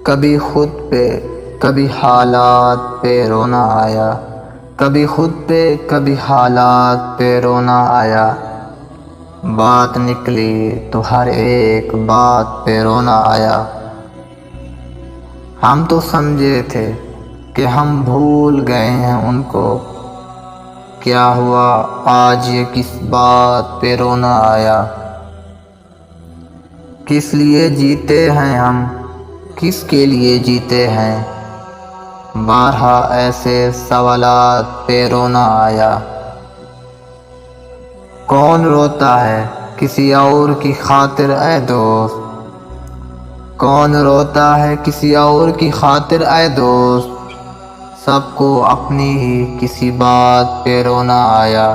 कभी खुद पे कभी हालात पे रोना आया, कभी खुद पे कभी हालात पे रोना आया। बात निकली तो हर एक बात पे रोना आया। हम तो समझे थे कि हम भूल गए हैं उनको, क्या हुआ आज ये किस बात पे रोना आया। किस लिए जीते हैं हम, किसके लिए जीते हैं, बारहा ऐसे सवालात पे रोना आया। कौन रोता है किसी और की खातिर ऐ दोस्त, कौन रोता है किसी और की खातिर ऐ दोस्त। सबको अपनी ही किसी बात पे रोना आया।